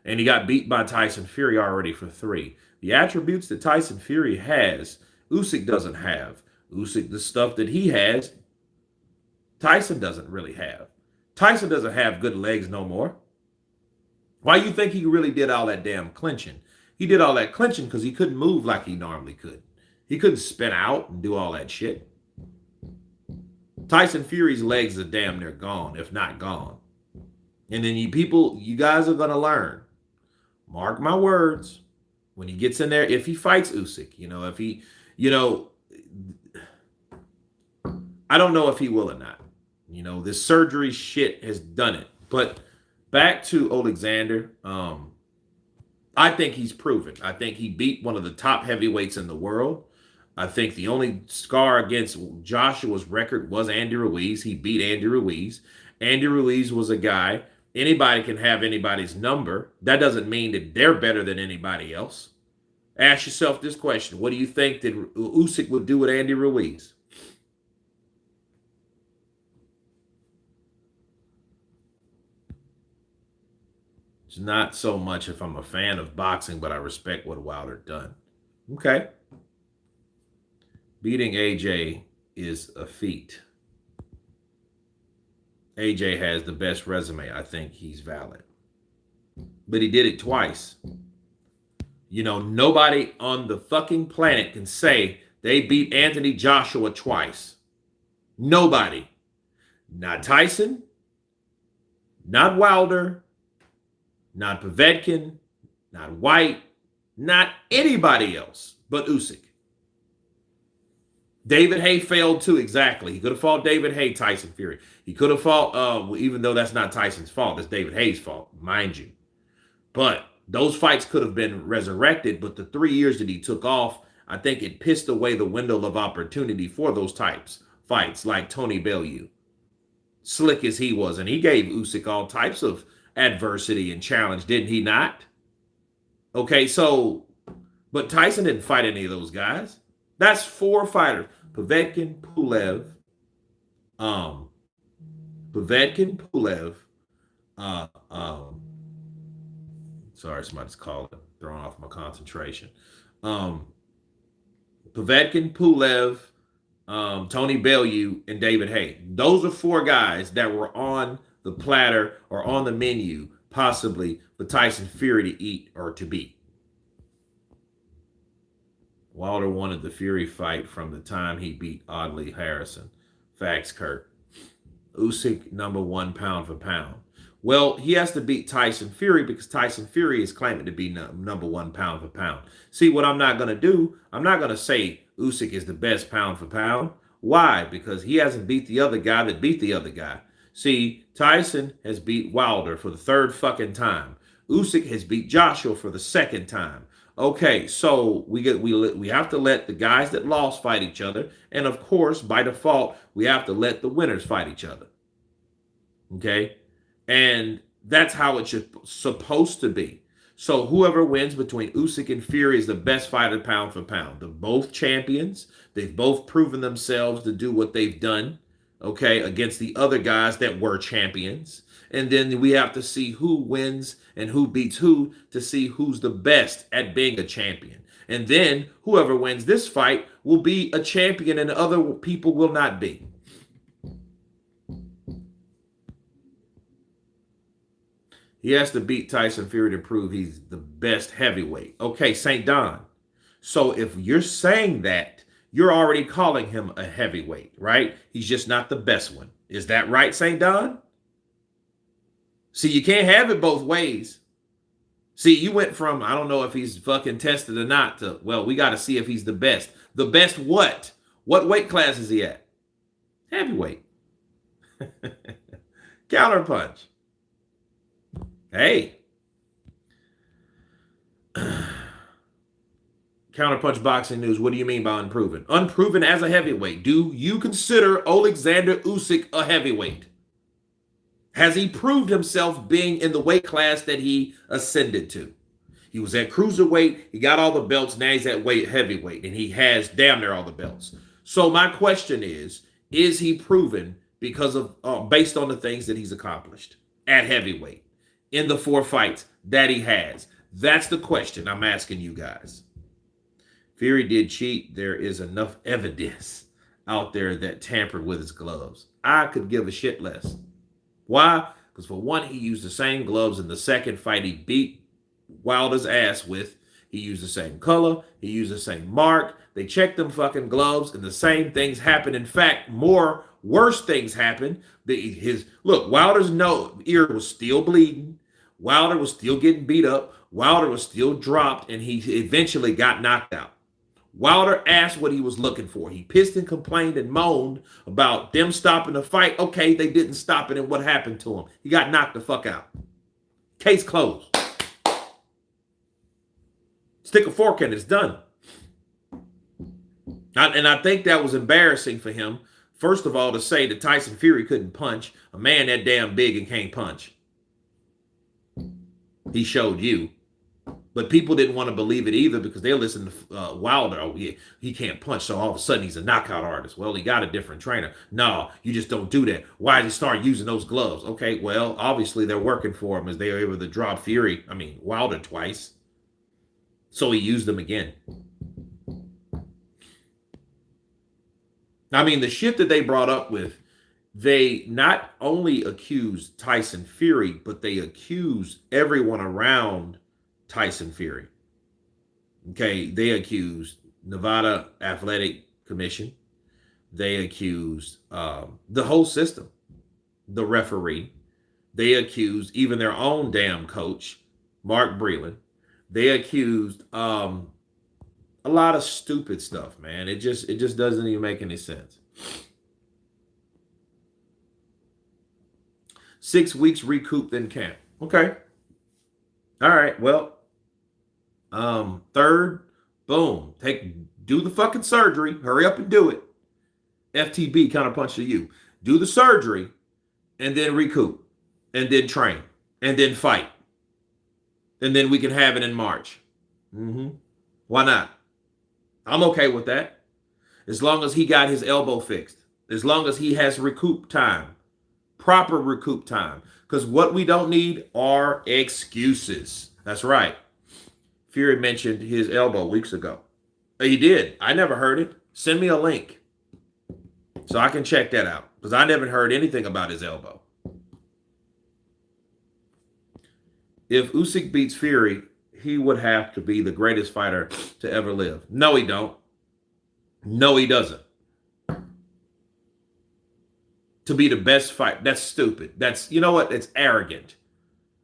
And he got beat by Tyson Fury already for three. The attributes that Tyson Fury has, Usyk doesn't have. Usyk, the stuff that he has, Tyson doesn't really have. Tyson doesn't have good legs no more. Why you think he really did all that damn clinching? He did all that clinching because he couldn't move like he normally could. He couldn't spin out and do all that shit. Tyson Fury's legs are damn near gone, if not gone. And then you guys are going to learn. Mark my words. When he gets in there, if he fights Usyk, I don't know if he will or not. This surgery shit has done it. But back to Oleksandr, I think he's proven. I think he beat one of the top heavyweights in the world. I think the only scar against Joshua's record was Andy Ruiz. He beat Andy Ruiz. Andy Ruiz was a guy, anybody can have anybody's number. That doesn't mean that they're better than anybody else. Ask yourself this question. What do you think that Usyk would do with Andy Ruiz? It's not so much if I'm a fan of boxing, but I respect what Wilder done. Okay. Beating AJ is a feat. AJ has the best resume. I think he's valid. But he did it twice. You know, nobody on the fucking planet can say they beat Anthony Joshua twice. Nobody. Not Tyson, not Wilder, not Povetkin, not White, not anybody else but Usyk. David Haye failed too, exactly. He could have fought David Haye, Tyson Fury. He could have fought, even though that's not Tyson's fault, that's David Haye's fault, mind you. But those fights could have been resurrected, but the 3 years that he took off, I think it pissed away the window of opportunity for those types fights, like Tony Bellew. Slick as he was, and he gave Usyk all types of adversity and challenge, didn't he not? Okay, so, but Tyson didn't fight any of those guys. That's 4 fighters. Povetkin, Pulev, sorry, somebody's calling, throwing off my concentration. Povetkin, Pulev, Tony Bellew, and David Haye. Those are 4 guys that were on the platter or on the menu, possibly for Tyson Fury to eat or to beat. Wilder wanted the Fury fight from the time he beat Audley Harrison. Facts, Kurt. Usyk, #1 pound for pound. Well, he has to beat Tyson Fury because Tyson Fury is claiming to be #1 pound for pound. See, what I'm not going to do, I'm not going to say Usyk is the best pound for pound. Why? Because he hasn't beat the other guy that beat the other guy. See, Tyson has beat Wilder for the 3rd fucking time. Usyk has beat Joshua for the 2nd time. Okay, so we have to let the guys that lost fight each other, and of course, by default, we have to let the winners fight each other. Okay, and that's how it's supposed to be. So whoever wins between Usyk and Fury is the best fighter pound for pound. They're both champions. They've both proven themselves to do what they've done, okay, against the other guys that were champions. And then we have to see who wins and who beats who to see who's the best at being a champion. And then whoever wins this fight will be a champion and other people will not be. He has to beat Tyson Fury to prove he's the best heavyweight. Okay, St. Don. So if you're saying that, you're already calling him a heavyweight, right? He's just not the best one. Is that right, St. Don? See, you can't have it both ways. See, you went from, I don't know if he's fucking tested or not, to, well, we got to see if he's the best. The best what? What weight class is he at? Heavyweight. Counterpunch. Hey. Counterpunch boxing news. What do you mean by unproven? Unproven as a heavyweight. Do you consider Oleksandr Usyk a heavyweight? Has he proved himself being in the weight class that he ascended to? He was at cruiserweight. He got all the belts. Now he's at heavyweight, and he has damn near all the belts. So my question is he proven because of based on the things that he's accomplished at heavyweight in the 4 fights that he has? That's the question I'm asking you guys. Fury did cheat. There is enough evidence out there that tampered with his gloves. I could give a shit less. Why? Because for one, he used the same gloves in the 2nd fight he beat Wilder's ass with. He used the same color. He used the same mark. They checked them fucking gloves, and the same things happened. In fact, worse things happened. Wilder's ear was still bleeding. Wilder was still getting beat up. Wilder was still dropped, and he eventually got knocked out. Wilder asked what he was looking for. He pissed and complained and moaned about them stopping the fight. Okay, they didn't stop it, and what happened to him? He got knocked the fuck out. Case closed. Stick a fork in it. It's done. And I think that was embarrassing for him, first of all, to say that Tyson Fury couldn't punch. A man that damn big and can't punch. He showed you. But people didn't want to believe it either because they listened to Wilder. Oh, yeah, he can't punch, so all of a sudden he's a knockout artist. Well, he got a different trainer. No, you just don't do that. Why did he start using those gloves? Okay, well, obviously they're working for him as they were able to drop Wilder twice. So he used them again. I mean, the shit that they brought up with, they not only accused Tyson Fury, but they accused everyone around Tyson Fury. Okay, they accused Nevada Athletic Commission. They accused the whole system, the referee. They accused even their own damn coach, Mark Breland. They accused a lot of stupid stuff, man. It just doesn't even make any sense. 6 weeks recouped in camp. Okay. All right. Well, third, boom. Do the fucking surgery. Hurry up and do it. FTB kind of punch to you. Do the surgery and then recoup and then train and then fight. And then we can have it in March. Why not? I'm okay with that. As long as he got his elbow fixed. As long as he has recoup time. Proper recoup time. Because what we don't need are excuses. That's right. Fury mentioned his elbow weeks ago. He did. I never heard it. Send me a link so I can check that out. Because I never heard anything about his elbow. If Usyk beats Fury, he would have to be the greatest fighter to ever live. No, he don't. No, he doesn't. To be the best fight. That's stupid. That's, you know what? It's arrogant.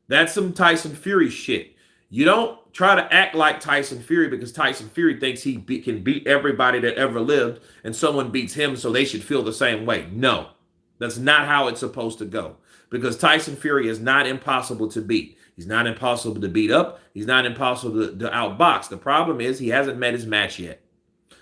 That's some Tyson Fury shit. You don't try to act like Tyson Fury because Tyson Fury thinks he can beat everybody that ever lived and someone beats him so they should feel the same way. No, that's not how it's supposed to go. Because Tyson Fury is not impossible to beat. He's not impossible to beat up. He's not impossible to outbox. The problem is he hasn't met his match yet.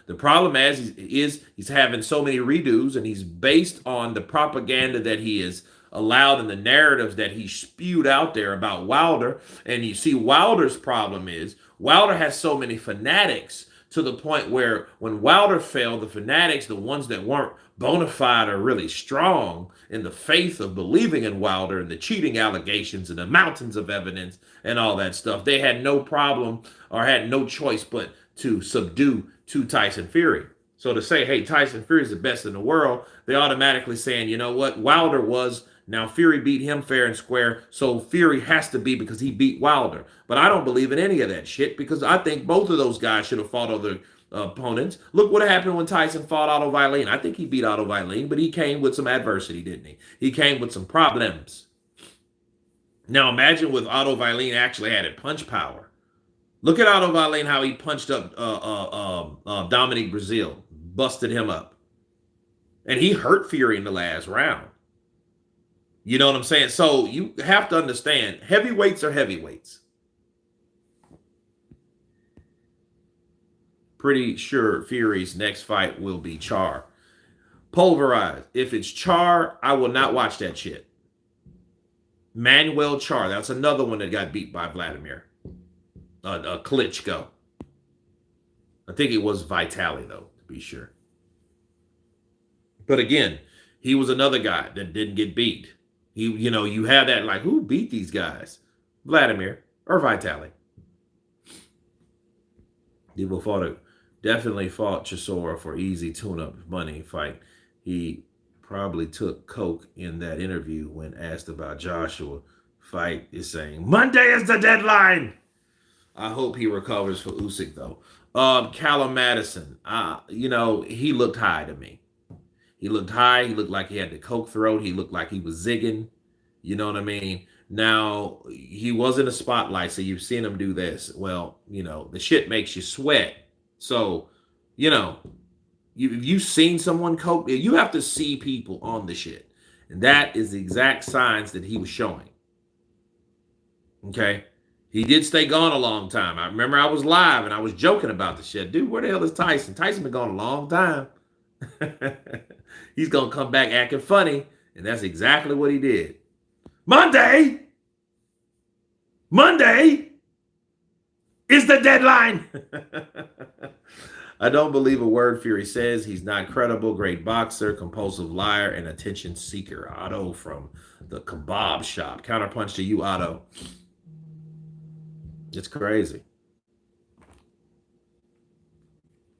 The problem is he's having so many redos, and he's based on the propaganda that he is allowed and the narratives that he spewed out there about Wilder. And you see, Wilder's problem is Wilder has so many fanatics to the point where when Wilder fell, the fanatics, the ones that weren't bona fide or really strong in the faith of believing in Wilder and the cheating allegations and the mountains of evidence and all that stuff, they had no problem or had no choice but to subdue to Tyson Fury. So to say, hey, Tyson Fury is the best in the world, they automatically saying, you know what, Wilder was, now Fury beat him fair and square, so Fury has to be because he beat Wilder. But I don't believe in any of that shit because I think both of those guys should have fought other opponents. Look what happened when Tyson fought Otto Wallin. I think he beat Otto Wallin, but he came with some adversity, didn't he? He came with some problems. Now imagine with Otto Wallin actually had it punch power. Look at Otto Wallin, how he punched up Dominic Brazil, busted him up. And he hurt Fury in the last round. You know what I'm saying? So you have to understand, heavyweights are heavyweights. Pretty sure Fury's next fight will be Char. Pulverized. If it's Char, I will not watch that shit. Manuel Char. That's another one that got beat by Vladimir. Klitschko. I think it was Vitali, though, to be sure. But again, he was another guy that didn't get beat. You have that, like, who beat these guys? Vladimir or Vitali. Definitely fought Chisora for easy tune-up money fight. He probably took coke in that interview when asked about Joshua fight, is saying, Monday is the deadline. I hope he recovers for Usyk, though. Callum Madison, he looked high to me. He looked high. He looked like he had the coke throat. He looked like he was zigging. You know what I mean? Now, he was in a spotlight, so you've seen him do this. Well, the shit makes you sweat. So, you've seen someone coke. You have to see people on the shit. And that is the exact signs that he was showing. Okay? He did stay gone a long time. I remember I was live and I was joking about the shit. Dude, where the hell is Tyson? Tyson been gone a long time. He's going to come back acting funny. And that's exactly what he did. Monday. is the deadline. I don't believe a word Fury says. He's not credible. Great boxer, compulsive liar, and attention seeker. Otto from the kebab shop. Counterpunch to you, Otto. It's crazy.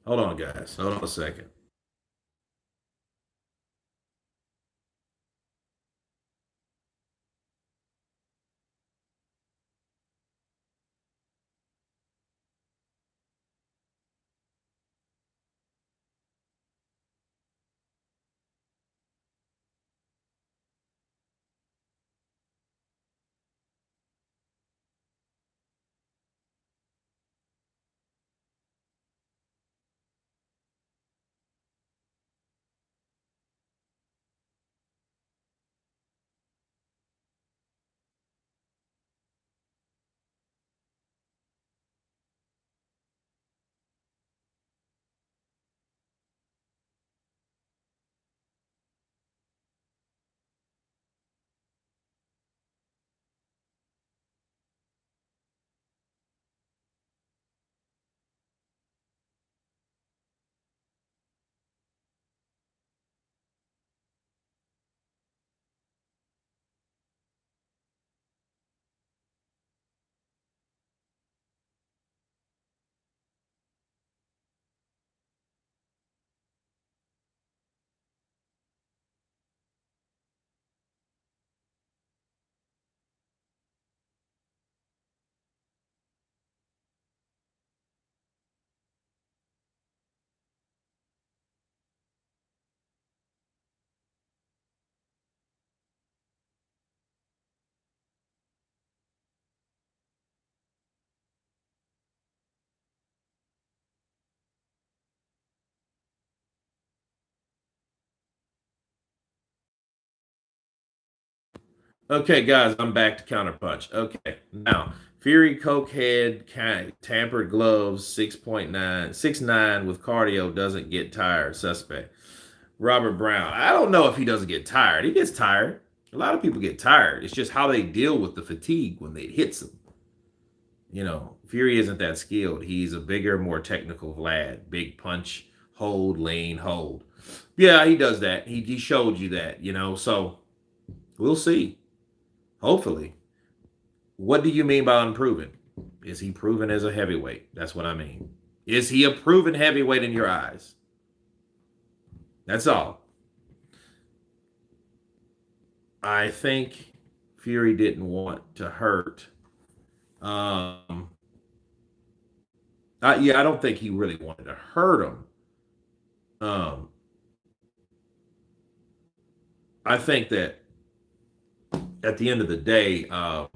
Hold on, guys. Hold on a second. Okay, guys, I'm back to counterpunch. Okay, now Fury cokehead tampered gloves 6.9 6'9" with cardio doesn't get tired. Suspect Robert Brown. I don't know if he doesn't get tired. He gets tired. A lot of people get tired. It's just how they deal with the fatigue when it hits them. Fury isn't that skilled. He's a bigger, more technical Vlad. Big punch, hold, lean, hold. Yeah, he does that. He showed you that. So we'll see. Hopefully. What do you mean by unproven? Is he proven as a heavyweight? That's what I mean. Is he a proven heavyweight in your eyes? That's all. I think Fury didn't want to hurt. Um, yeah, I don't think he really wanted to hurt him. Um, I think that at the end of the day, I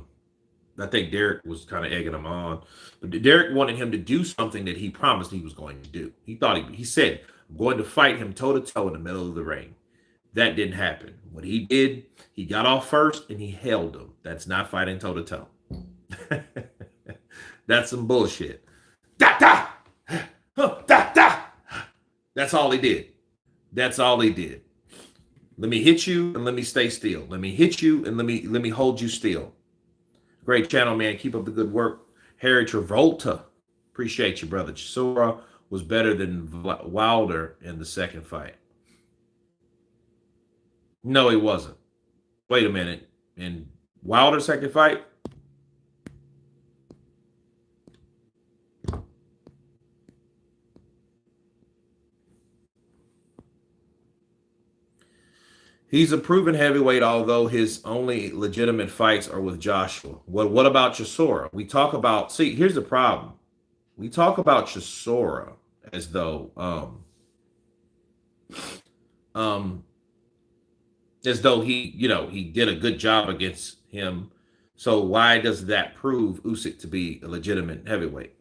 think Derek was kind of egging him on. But Derek wanted him to do something that he promised he was going to do. He said, I'm going to fight him toe to toe in the middle of the ring. That didn't happen. What he did, he got off first and he held him. That's not fighting toe to toe. That's some bullshit. Da da! Da da! That's all he did. That's all he did. Let me hit you and let me stay still. Let me hit you and let me hold you still. Great channel, man. Keep up the good work. Harry Travolta. Appreciate you, brother. Chisora was better than Wilder in the second fight. No, he wasn't. Wait a minute. In Wilder's second fight? He's a proven heavyweight, although his only legitimate fights are with Joshua. What about Chisora? Here's the problem. We talk about Chisora as though um he did a good job against him. So why does that prove Usyk to be a legitimate heavyweight?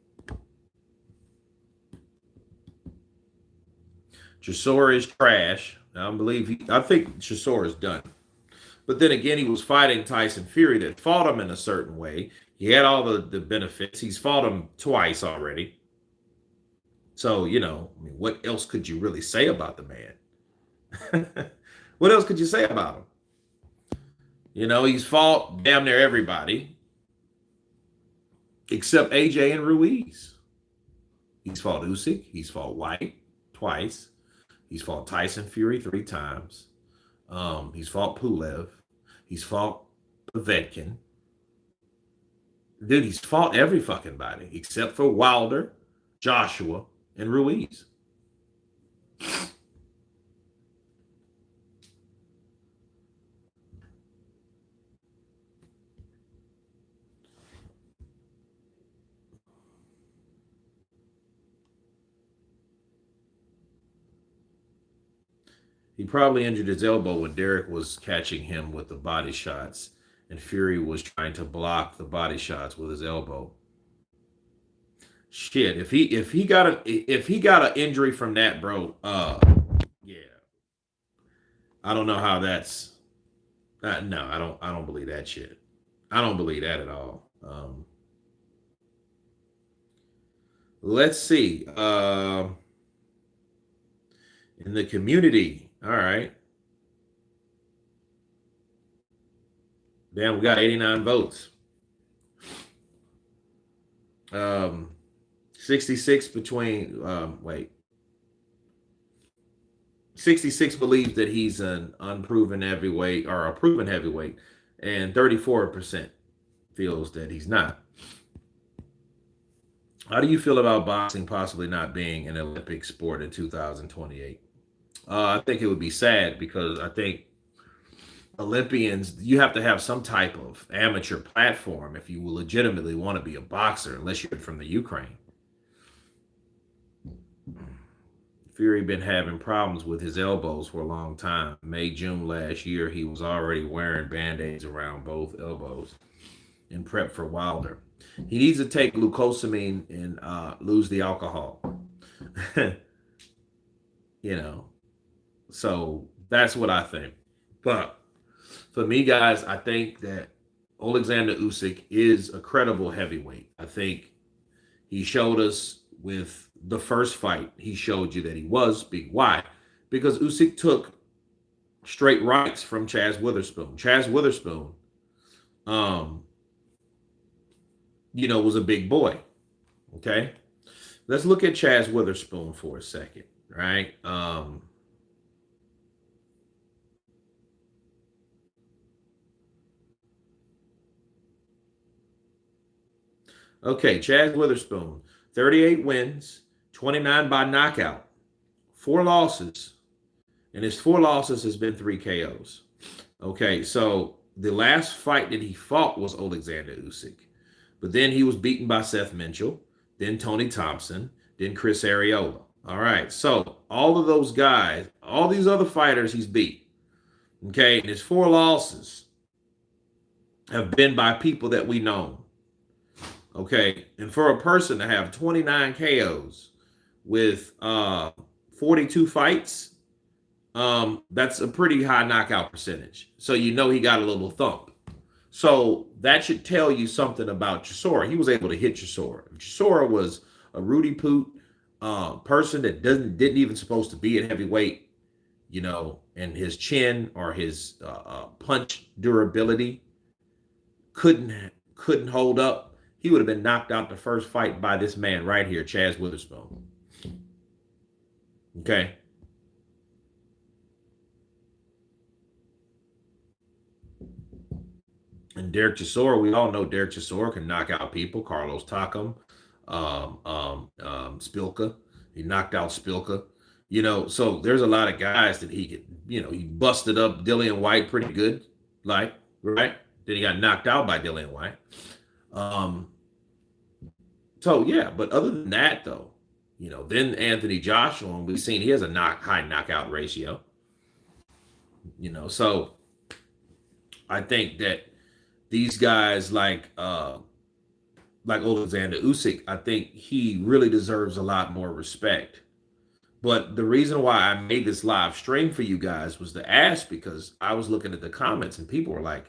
Chisora is trash. I think Chisora is done. But then again, he was fighting Tyson Fury that fought him in a certain way. He had all the benefits. He's fought him twice already. So, what else could you really say about the man? What else could you say about him? He's fought damn near everybody. except AJ and Ruiz. He's fought Usyk. He's fought White twice. He's fought Tyson Fury 3 times. He's fought Pulev. He's fought Povetkin. Dude, he's fought every fucking body except for Wilder, Joshua, and Ruiz. He probably injured his elbow when Derek was catching him with the body shots, and Fury was trying to block the body shots with his elbow. Shit, if he got an injury from that, bro, yeah, I don't know how that's. No, I don't believe that shit. I don't believe that at all. Let's see. In the community, all right. Damn, we got 89 votes. 66 between wait. 66 believes that he's an unproven heavyweight or a proven heavyweight, and 34% feels that he's not. How do you feel about boxing possibly not being an Olympic sport in 2028? I think it would be sad because I think Olympians, you have to have some type of amateur platform if you legitimately want to be a boxer, unless you're from the Ukraine. Fury been having problems with his elbows for a long time. May, June last year, he was already wearing band-aids around both elbows in prep for Wilder. He needs to take glucosamine and lose the alcohol. you know, so that's what I think. But for me, guys, I think that Oleksandr Usyk is a credible heavyweight. I think he showed us with the first fight, he showed you that he was big. Why? Because Usyk took straight rights from Chaz Witherspoon. Chaz Witherspoon, was a big boy. Okay. Let's look at Chaz Witherspoon for a second, right? Okay, Chaz Witherspoon, 38 wins, 29 by knockout, 4 losses, and his 4 losses has been 3 KOs. Okay, so the last fight that he fought was Oleksandr Usyk, but then he was beaten by Seth Mitchell, then Tony Thompson, then Chris Arreola. All right, so all of those guys, all these other fighters he's beat. Okay, and his 4 losses have been by people that we know. Okay, and for a person to have 29 KOs with 42 fights, that's a pretty high knockout percentage. So he got a little thump. So that should tell you something about Chisora. He was able to hit Chisora. If Chisora was a Rudy Poot person that didn't even supposed to be at heavyweight, and his chin or his punch durability couldn't hold up, he would have been knocked out the first fight by this man right here, Chaz Witherspoon. Okay. And Derek Chisora, we all know Derek Chisora can knock out people. Carlos Takam, Spilka. He knocked out Spilka. So there's a lot of guys that he could, he busted up Dillian White pretty good, right? Then he got knocked out by Dillian White. So yeah, but other than that though, then Anthony Joshua, and we've seen he has a high knockout ratio. So I think that these guys like Oleksandr Usyk, I think he really deserves a lot more respect. But the reason why I made this live stream for you guys was to ask, because I was looking at the comments and people were like,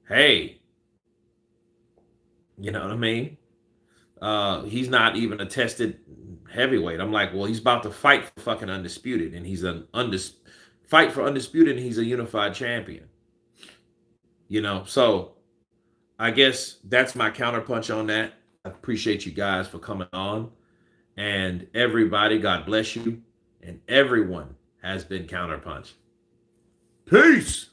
hey, you know what I mean? He's not even a tested heavyweight. I'm like, well, he's about to fight for fucking undisputed, and he's fight for undisputed, and he's a unified champion. So I guess that's my counterpunch on that. I appreciate you guys for coming on. And everybody, God bless you. And everyone has been counterpunched. Peace.